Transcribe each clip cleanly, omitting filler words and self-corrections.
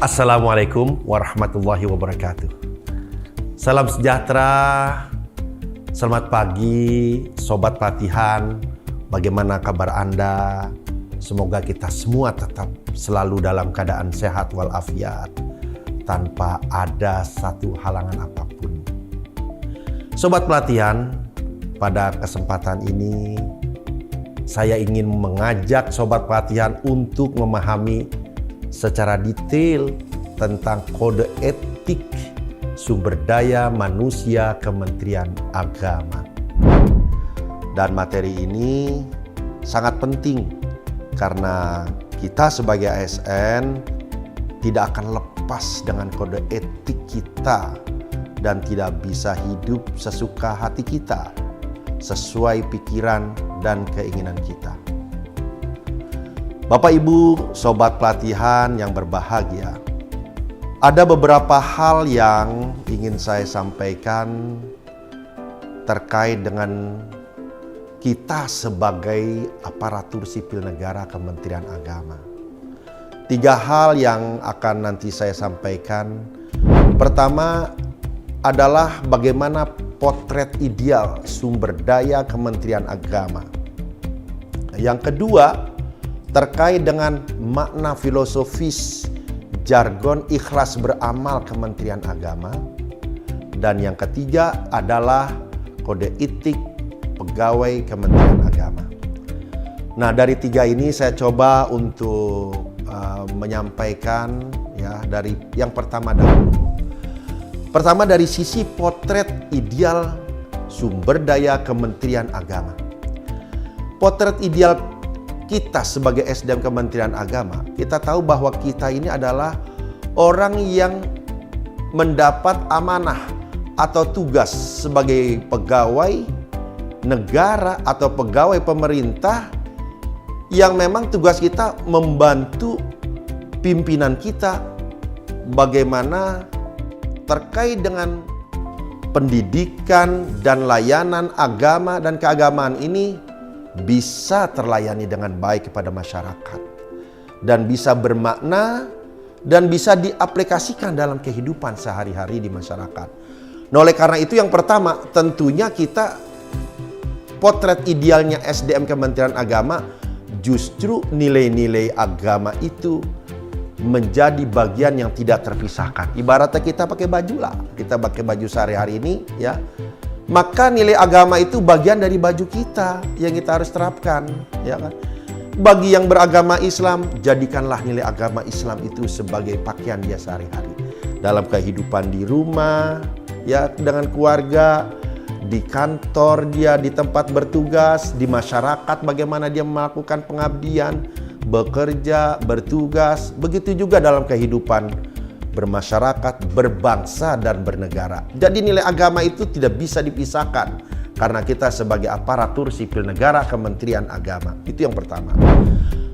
Assalamualaikum warahmatullahi wabarakatuh. Salam sejahtera, selamat pagi Sobat Pelatihan. Bagaimana kabar Anda? Semoga kita semua tetap selalu dalam keadaan sehat walafiat, tanpa ada satu halangan apapun. Sobat Pelatihan, pada kesempatan ini saya ingin mengajak Sobat Pelatihan untuk memahami secara detail tentang kode etik sumber daya manusia Kementerian Agama. Dan materi ini sangat penting karena kita sebagai ASN tidak akan lepas dengan kode etik kita dan tidak bisa hidup sesuka hati kita sesuai pikiran dan keinginan kita. Bapak Ibu Sobat Pelatihan yang berbahagia, ada beberapa hal yang ingin saya sampaikan terkait dengan kita sebagai aparatur sipil negara Kementerian Agama. 3 hal yang akan nanti saya sampaikan. Pertama adalah bagaimana potret ideal sumber daya Kementerian Agama. Yang kedua, terkait dengan makna filosofis jargon ikhlas beramal Kementerian Agama. Dan yang ketiga adalah kode etik pegawai Kementerian Agama. Nah, dari 3 ini saya coba untuk menyampaikan ya dari yang pertama dahulu. Pertama dari sisi potret ideal sumber daya Kementerian Agama. Potret ideal kita sebagai SDM Kementerian Agama, kita tahu bahwa kita ini adalah orang yang mendapat amanah atau tugas sebagai pegawai negara atau pegawai pemerintah yang memang tugas kita membantu pimpinan kita bagaimana terkait dengan pendidikan dan layanan agama dan keagamaan ini bisa terlayani dengan baik kepada masyarakat dan bisa bermakna dan bisa diaplikasikan dalam kehidupan sehari-hari di masyarakat. Nah, oleh karena itu yang pertama tentunya kita potret idealnya SDM Kementerian Agama justru nilai-nilai agama itu menjadi bagian yang tidak terpisahkan. Ibaratnya kita pakai baju lah, kita pakai baju sehari-hari ini ya. Maka nilai agama itu bagian dari baju kita yang kita harus terapkan, ya kan? Bagi yang beragama Islam, jadikanlah nilai agama Islam itu sebagai pakaian dia sehari-hari. Dalam kehidupan di rumah, ya dengan keluarga, di kantor dia, di tempat bertugas, di masyarakat bagaimana dia melakukan pengabdian, bekerja, bertugas, begitu juga dalam kehidupan bermasyarakat, berbangsa, dan bernegara. Jadi nilai agama itu tidak bisa dipisahkan karena kita sebagai aparatur sipil negara Kementerian Agama. Itu yang pertama.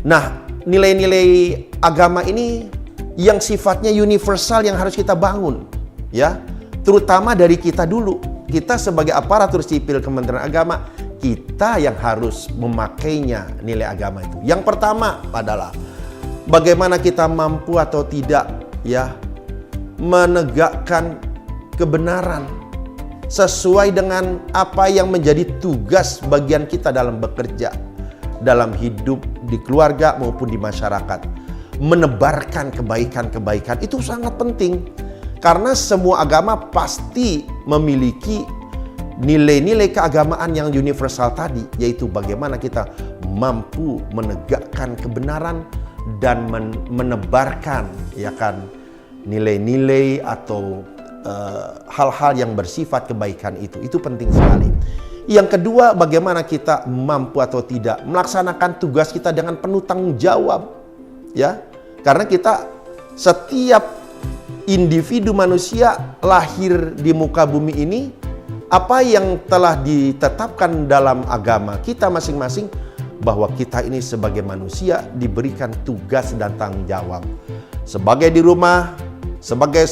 Nah, nilai-nilai agama ini yang sifatnya universal yang harus kita bangun, ya. Terutama dari kita dulu. Kita sebagai aparatur sipil Kementerian Agama, kita yang harus memakainya nilai agama itu. Yang pertama adalah bagaimana kita mampu atau tidak ya menegakkan kebenaran sesuai dengan apa yang menjadi tugas bagian kita dalam bekerja, dalam hidup di keluarga maupun di masyarakat. Menebarkan kebaikan-kebaikan itu sangat penting karena semua agama pasti memiliki nilai-nilai keagamaan yang universal tadi, yaitu bagaimana kita mampu menegakkan kebenaran dan menebarkan ya kan nilai-nilai atau hal-hal yang bersifat kebaikan itu penting sekali. Yang kedua, bagaimana kita mampu atau tidak melaksanakan tugas kita dengan penuh tanggung jawab, ya. Karena kita setiap individu manusia lahir di muka bumi ini, apa yang telah ditetapkan dalam agama kita masing-masing bahwa kita ini sebagai manusia diberikan tugas dan tanggung jawab. Sebagai di rumah, sebagai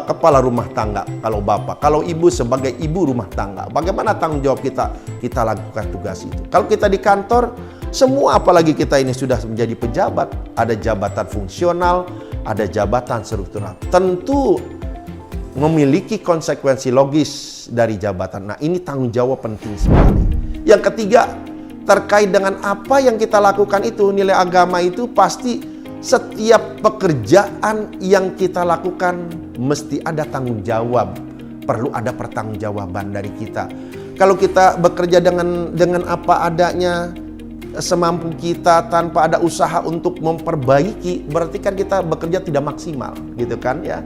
kepala rumah tangga, kalau bapak, kalau ibu sebagai ibu rumah tangga, bagaimana tanggung jawab kita lakukan tugas itu. Kalau kita di kantor, semua apalagi kita ini sudah menjadi pejabat, ada jabatan fungsional ada jabatan struktural. Tentu memiliki konsekuensi logis dari jabatan. Nah, ini tanggung jawab penting sekali. Yang ketiga, terkait dengan apa yang kita lakukan itu, nilai agama itu pasti setiap pekerjaan yang kita lakukan mesti ada tanggung jawab. Perlu ada pertanggungjawaban dari kita. Kalau kita bekerja dengan apa adanya, semampu kita tanpa ada usaha untuk memperbaiki, berarti kan kita bekerja tidak maksimal, gitu kan ya.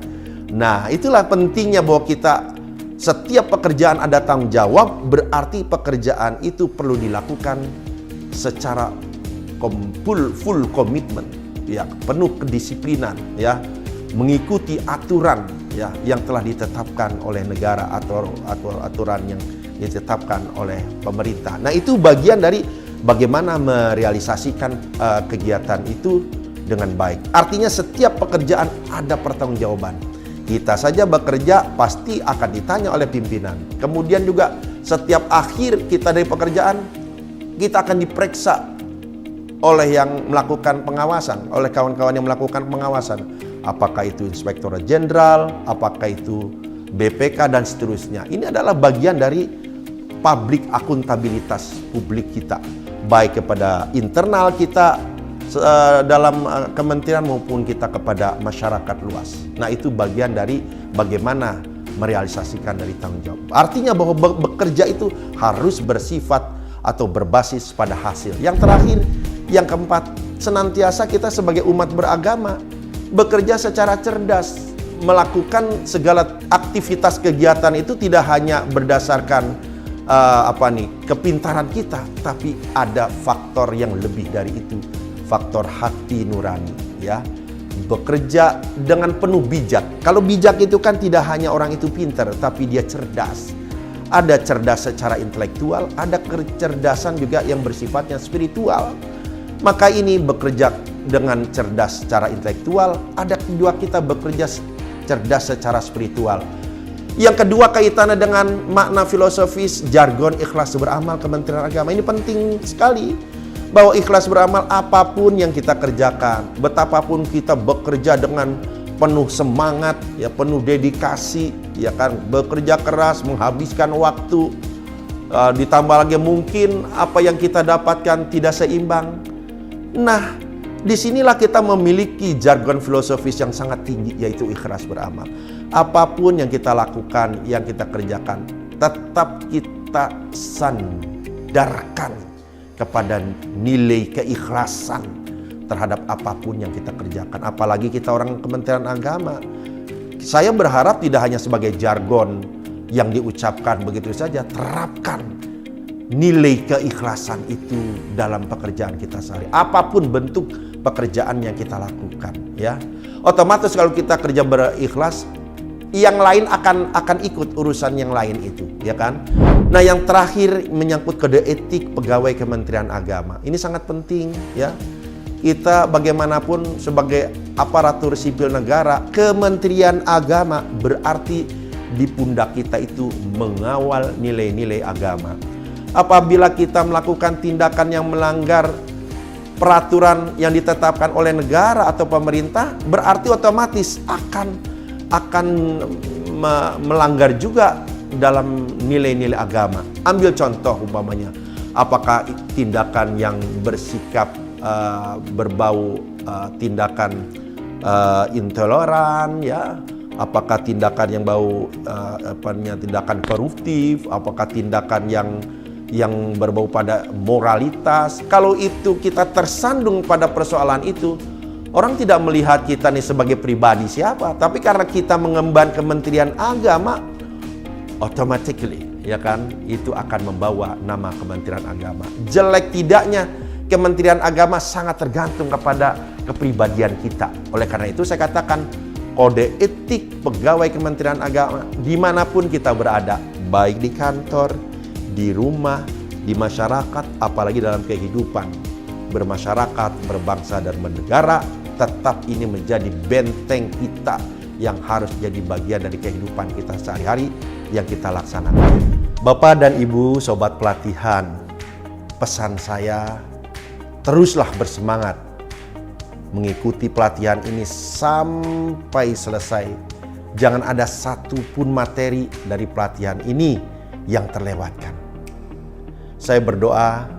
Nah, itulah pentingnya bahwa kita setiap pekerjaan ada tanggung jawab, berarti pekerjaan itu perlu dilakukan secara full commitment, ya, penuh kedisiplinan, ya, mengikuti aturan, ya, yang telah ditetapkan oleh negara atau aturan yang ditetapkan oleh pemerintah. Nah, itu bagian dari bagaimana merealisasikan kegiatan itu dengan baik. Artinya setiap pekerjaan ada pertanggungjawaban. Kita saja bekerja pasti akan ditanya oleh pimpinan. Kemudian juga setiap akhir kita dari pekerjaan, kita akan diperiksa oleh yang melakukan pengawasan, oleh kawan-kawan yang melakukan pengawasan. Apakah itu Inspektur Jenderal, apakah itu BPK, dan seterusnya. Ini adalah bagian dari publik akuntabilitas publik kita, baik kepada internal kita dalam kementerian maupun kita kepada masyarakat luas. Nah, itu bagian dari bagaimana merealisasikan dari tanggung jawab. Artinya bahwa bekerja itu harus bersifat atau berbasis pada hasil. Yang terakhir, yang keempat, senantiasa kita sebagai umat beragama bekerja secara cerdas, melakukan segala aktivitas kegiatan itu tidak hanya berdasarkan kepintaran kita, tapi ada faktor yang lebih dari itu, faktor hati nurani, ya. Bekerja dengan penuh bijak. Kalau bijak itu kan tidak hanya orang itu pintar, tapi dia cerdas. Ada cerdas secara intelektual, ada kecerdasan juga yang bersifatnya spiritual. Maka ini bekerja dengan cerdas secara intelektual, ada kedua kita bekerja cerdas secara spiritual. Yang kedua kaitannya dengan makna filosofis jargon ikhlas beramal Kementerian Agama. Ini penting sekali bahwa ikhlas beramal apapun yang kita kerjakan, betapapun kita bekerja dengan penuh semangat, ya, penuh dedikasi, ya kan, bekerja keras, menghabiskan waktu, ditambah lagi mungkin apa yang kita dapatkan tidak seimbang. Nah, disinilah kita memiliki jargon filosofis yang sangat tinggi, yaitu ikhlas beramal. Apapun yang kita lakukan, yang kita kerjakan, tetap kita sandarkan kepada nilai keikhlasan terhadap apapun yang kita kerjakan. Apalagi kita orang Kementerian Agama. Saya berharap tidak hanya sebagai jargon yang diucapkan begitu saja, terapkan nilai keikhlasan itu dalam pekerjaan kita sehari. Apapun bentuk pekerjaan yang kita lakukan, ya. Otomatis kalau kita kerja berikhlas, yang lain akan ikut urusan yang lain itu, ya kan? Nah, yang terakhir menyangkut kode etik pegawai Kementerian Agama. Ini sangat penting, ya. Kita bagaimanapun sebagai aparatur sipil negara, Kementerian Agama berarti di pundak kita itu mengawal nilai-nilai agama. Apabila kita melakukan tindakan yang melanggar peraturan yang ditetapkan oleh negara atau pemerintah, berarti otomatis akan melanggar juga dalam nilai-nilai agama. Ambil contoh umpamanya, apakah tindakan yang bersikap berbau tindakan intoleran, ya, apakah tindakan yang bau tindakan koruptif, apakah tindakan yang berbau pada moralitas. Kalau itu kita tersandung pada persoalan itu, orang tidak melihat kita nih sebagai pribadi siapa, tapi karena kita mengemban Kementerian Agama, automatically, ya kan, itu akan membawa nama Kementerian Agama. Jelek tidaknya Kementerian Agama sangat tergantung kepada kepribadian kita. Oleh karena itu saya katakan kode etik pegawai Kementerian Agama dimanapun kita berada, baik di kantor, di rumah, di masyarakat, apalagi dalam kehidupan bermasyarakat, berbangsa dan bernegara, tetap ini menjadi benteng kita yang harus jadi bagian dari kehidupan kita sehari-hari yang kita laksanakan. Bapak dan Ibu sobat pelatihan, pesan saya, teruslah bersemangat mengikuti pelatihan ini sampai selesai. Jangan ada satupun materi dari pelatihan ini yang terlewatkan. Saya berdoa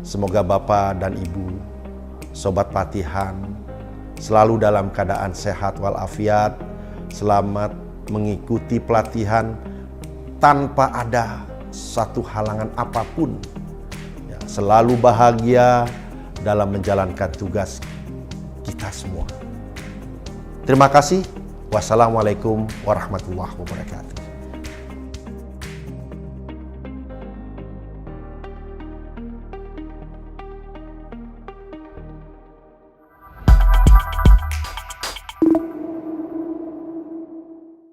semoga Bapak dan Ibu, Sobat Pelatihan, selalu dalam keadaan sehat walafiat, selamat mengikuti pelatihan tanpa ada satu halangan apapun. Ya, selalu bahagia dalam menjalankan tugas kita semua. Terima kasih. Wassalamualaikum warahmatullahi wabarakatuh.